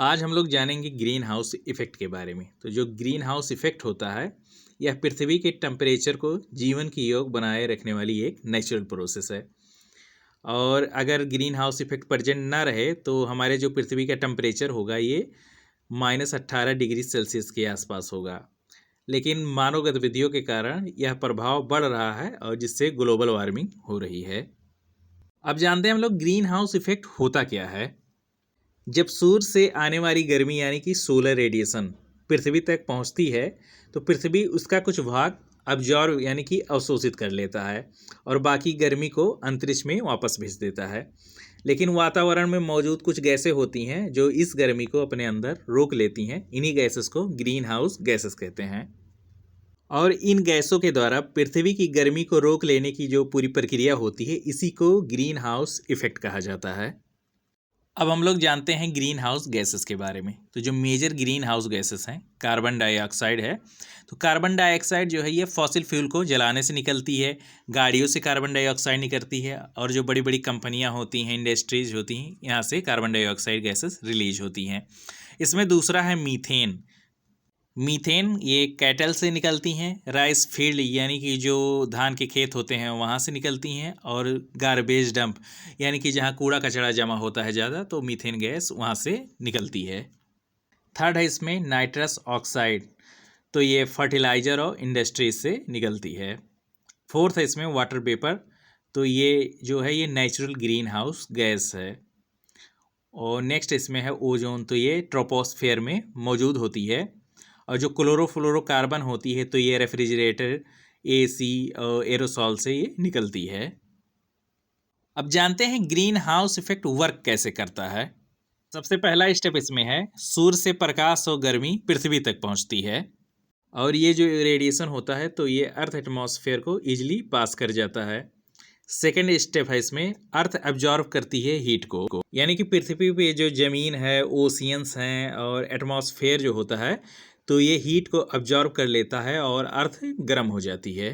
आज हम लोग जानेंगे ग्रीन हाउस इफ़ेक्ट के बारे में। तो जो ग्रीन हाउस इफ़ेक्ट होता है, यह पृथ्वी के टेम्परेचर को जीवन की योग बनाए रखने वाली एक नेचुरल प्रोसेस है। और अगर ग्रीन हाउस इफ़ेक्ट प्रेजेंट ना रहे तो हमारे जो पृथ्वी का टेम्परेचर होगा ये -18 डिग्री सेल्सियस के आसपास होगा। लेकिन मानव गतिविधियों के कारण यह प्रभाव बढ़ रहा है और जिससे ग्लोबल वार्मिंग हो रही है। अब जानते हैं हम लोग ग्रीन हाउस इफ़ेक्ट होता क्या है। जब सूर्य से आने वाली गर्मी यानी कि सोलर रेडिएशन पृथ्वी तक पहुंचती है तो पृथ्वी उसका कुछ भाग अब्जॉर्व यानी कि अवशोषित कर लेता है और बाकी गर्मी को अंतरिक्ष में वापस भेज देता है। लेकिन वातावरण में मौजूद कुछ गैसें होती हैं जो इस गर्मी को अपने अंदर रोक लेती हैं। इन्हीं गैसेस को ग्रीन हाउस गैसेस कहते हैं। और इन गैसों के द्वारा पृथ्वी की गर्मी को रोक लेने की जो पूरी प्रक्रिया होती है इसी को ग्रीन हाउस इफेक्ट कहा जाता है। अब हम लोग जानते हैं ग्रीन हाउस गैसेस के बारे में। तो जो मेजर ग्रीन हाउस गैसेस हैं, कार्बन डाइऑक्साइड है। तो कार्बन डाइऑक्साइड जो है ये फॉसिल फ्यूल को जलाने से निकलती है, गाड़ियों से कार्बन डाइऑक्साइड निकलती है और जो बड़ी बड़ी कंपनियां होती हैं, इंडस्ट्रीज होती हैं, यहाँ से कार्बन डाइऑक्साइड गैसेस रिलीज होती हैं। इसमें दूसरा है मीथेन। मीथेन ये कैटल से निकलती हैं, राइस फील्ड यानी कि जो धान के खेत होते हैं वहाँ से निकलती हैं, और गार्बेज डंप यानी कि जहाँ कूड़ा कचरा जमा होता है ज़्यादा तो मीथेन गैस वहाँ से निकलती है। थर्ड है इसमें नाइट्रस ऑक्साइड। तो ये फर्टिलाइज़र और इंडस्ट्रीज से निकलती है। फोर्थ है इसमें वाटर वेपर। तो ये जो है ये नेचुरल ग्रीन हाउस गैस है। और नेक्स्ट इसमें है ओजोन। तो ये ट्रोपोस्फेयर में मौजूद होती है। और जो क्लोरोफ्लोरोकार्बन होती है तो ये रेफ्रिजरेटर, एसी और एरोसॉल से ये निकलती है। अब जानते हैं ग्रीन हाउस इफेक्ट वर्क कैसे करता है। सबसे पहला स्टेप इसमें है सूर्य से प्रकाश और गर्मी पृथ्वी तक पहुंचती है और ये जो रेडिएशन होता है तो ये अर्थ एटमॉस्फेयर को इजीली पास कर जाता है। सेकेंड स्टेप है इसमें अर्थ एब्जॉर्व करती है हीट को, यानी कि पृथ्वी पे जो ज़मीन है, ओशियंस हैं और एटमॉस्फेयर जो होता है तो ये हीट को अब्जॉर्व कर लेता है और अर्थ गर्म हो जाती है।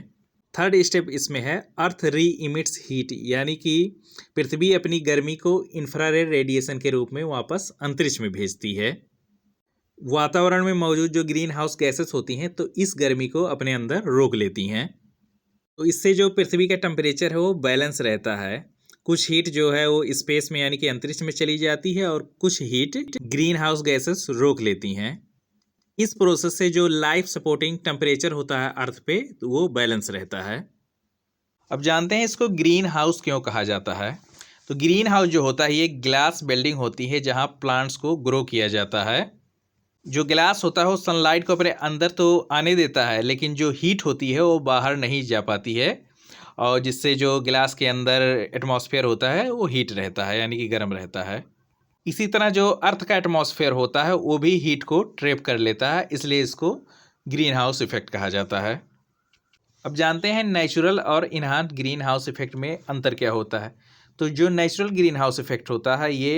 थर्ड स्टेप इसमें है अर्थ री इमिट्स हीट, यानी कि पृथ्वी अपनी गर्मी को इंफ्रारेड रेडिएशन के रूप में वापस अंतरिक्ष में भेजती है। वातावरण में मौजूद जो ग्रीन हाउस गैसेस होती हैं तो इस गर्मी को अपने अंदर रोक लेती हैं। तो इससे जो पृथ्वी का टेम्परेचर है वो बैलेंस रहता है। कुछ हीट जो है वो स्पेस में यानी कि अंतरिक्ष में चली जाती है और कुछ हीट ग्रीन हाउस गैसेस रोक लेती हैं। इस प्रोसेस से जो लाइफ सपोर्टिंग टेम्परेचर होता है अर्थ पे तो वो बैलेंस रहता है। अब जानते हैं इसको ग्रीन हाउस क्यों कहा जाता है। तो ग्रीन हाउस जो होता है ये ग्लास बिल्डिंग होती है जहाँ प्लांट्स को ग्रो किया जाता है। जो ग्लास होता है वो सनलाइट को अपने अंदर तो आने देता है लेकिन जो हीट होती है वो बाहर नहीं जा पाती है, और जिससे जो ग्लास के अंदर एटमॉस्फेयर होता है वो हीट रहता है यानी कि गर्म रहता है। इसी तरह जो अर्थ का एटमॉस्फेयर होता है वो भी हीट को ट्रैप कर लेता है, इसलिए इसको ग्रीन हाउस इफेक्ट कहा जाता है। अब जानते हैं नेचुरल और इन्हांस्ड ग्रीन हाउस इफेक्ट में अंतर क्या होता है। तो जो नेचुरल ग्रीन हाउस इफेक्ट होता है ये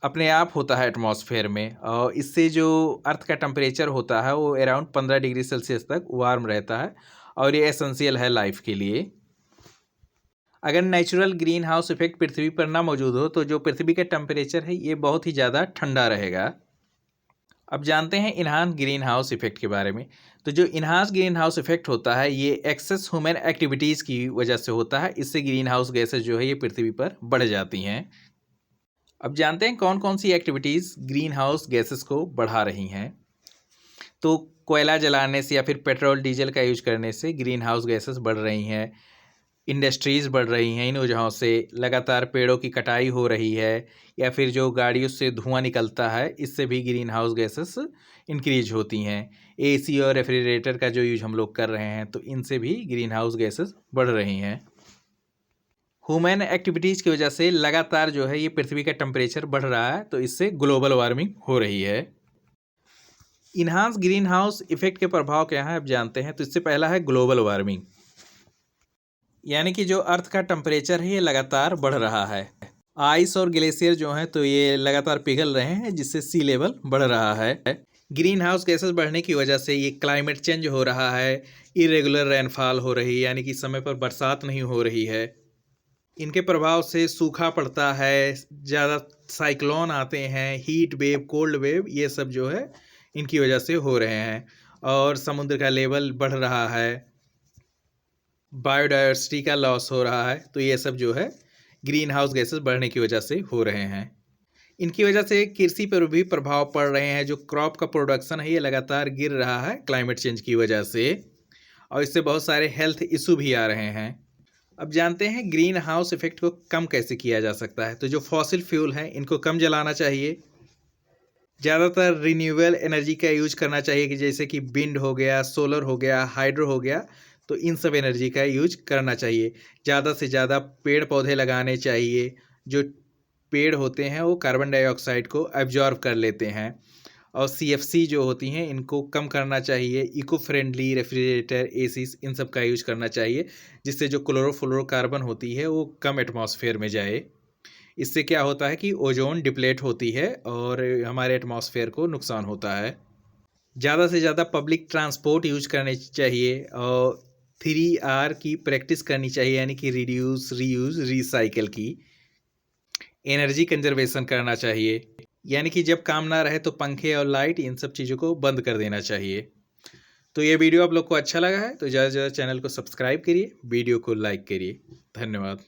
अपने आप होता है एटमॉस्फेयर में, और इससे जो अर्थ का टेम्परेचर होता है वो अराउंड 15 डिग्री सेल्सियस तक वार्म रहता है और ये एसेंशियल है लाइफ के लिए। अगर नेचुरल ग्रीन हाउस इफेक्ट पृथ्वी पर ना मौजूद हो तो जो पृथ्वी का टेम्परेचर है ये बहुत ही ज़्यादा ठंडा रहेगा। अब जानते हैं इन्हांस्ड ग्रीन हाउस इफेक्ट के बारे में। तो जो इन्हांस्ड ग्रीन हाउस इफेक्ट होता है ये एक्सेस ह्यूमन एक्टिविटीज़ की वजह से होता है। इससे ग्रीन हाउस गैसेज जो है ये पृथ्वी पर बढ़ जाती हैं। अब जानते हैं कौन कौन सी एक्टिविटीज़ ग्रीन हाउस गैसेस को बढ़ा रही हैं। तो कोयला जलाने से या फिर पेट्रोल डीजल का यूज करने से ग्रीन हाउस गैसेस बढ़ रही हैं। इंडस्ट्रीज़ बढ़ रही हैं इन वजहों से। लगातार पेड़ों की कटाई हो रही है या फिर जो गाड़ियों से धुआं निकलता है इससे भी ग्रीन हाउस गैसेस इंक्रीज होती हैं। एसी और रेफ्रिजरेटर का जो यूज हम लोग कर रहे हैं तो इनसे भी ग्रीन हाउस गैसेस बढ़ रही हैं। ह्यूमन एक्टिविटीज़ की वजह से लगातार जो है ये पृथ्वी का टेम्परेचर बढ़ रहा है तो इससे ग्लोबल वार्मिंग हो रही है। इन्हांस ग्रीन हाउस इफेक्ट के प्रभाव क्या हैं अब जानते हैं। तो इससे पहला है ग्लोबल वार्मिंग, यानी कि जो अर्थ का टेम्परेचर है ये लगातार बढ़ रहा है। आइस और ग्लेशियर जो हैं तो ये लगातार पिघल रहे हैं जिससे सी लेवल बढ़ रहा है। ग्रीन हाउस गैसेस बढ़ने की वजह से ये क्लाइमेट चेंज हो रहा है। इरेगुलर रेनफॉल हो रही है यानी कि समय पर बरसात नहीं हो रही है। इनके प्रभाव से सूखा पड़ता है, ज़्यादा साइक्लोन आते हैं, हीट वेव, कोल्ड वेव, ये सब जो है इनकी वजह से हो रहे हैं। और समुद्र का लेवल बढ़ रहा है, बायोडायवर्सिटी का लॉस हो रहा है, तो ये सब जो है ग्रीन हाउस गैसेस बढ़ने की वजह से हो रहे हैं। इनकी वजह से कृषि पर भी प्रभाव पड़ रहे हैं। जो क्रॉप का प्रोडक्शन है ये लगातार गिर रहा है क्लाइमेट चेंज की वजह से, और इससे बहुत सारे हेल्थ इशू भी आ रहे हैं। अब जानते हैं ग्रीन हाउस इफेक्ट को कम कैसे किया जा सकता है। तो जो फॉसिल फ्यूल हैं इनको कम जलाना चाहिए, ज़्यादातर रिन्यूएबल एनर्जी का यूज करना चाहिए, कि जैसे कि विंड हो गया, सोलर हो गया, हाइड्रो हो गया, तो इन सब एनर्जी का यूज करना चाहिए। ज़्यादा से ज़्यादा पेड़ पौधे लगाने चाहिए। जो पेड़ होते हैं वो कार्बन डाइऑक्साइड को एब्जॉर्ब कर लेते हैं, और सीएफसी जो होती हैं इनको कम करना चाहिए। इको फ्रेंडली रेफ्रिजरेटर, एसीज, इन सब का यूज करना चाहिए, जिससे जो क्लोरोफ्लोरोकार्बन होती है वो कम एटमॉस्फेयर में जाए। इससे क्या होता है कि ओजोन डिप्लेट होती है और हमारे एटमॉस्फेयर को नुकसान होता है। ज़्यादा से ज़्यादा पब्लिक ट्रांसपोर्ट यूज करने चाहिए, और 3R की प्रैक्टिस करनी चाहिए, यानी कि रिड्यूस, रीयूज, रिसाइकिल की। एनर्जी कंजर्वेशन करना चाहिए, यानी कि जब काम ना रहे तो पंखे और लाइट, इन सब चीज़ों को बंद कर देना चाहिए। तो ये वीडियो आप लोग को अच्छा लगा है तो ज़्यादा से ज़्यादा चैनल को सब्सक्राइब करिए, वीडियो को लाइक करिए। धन्यवाद।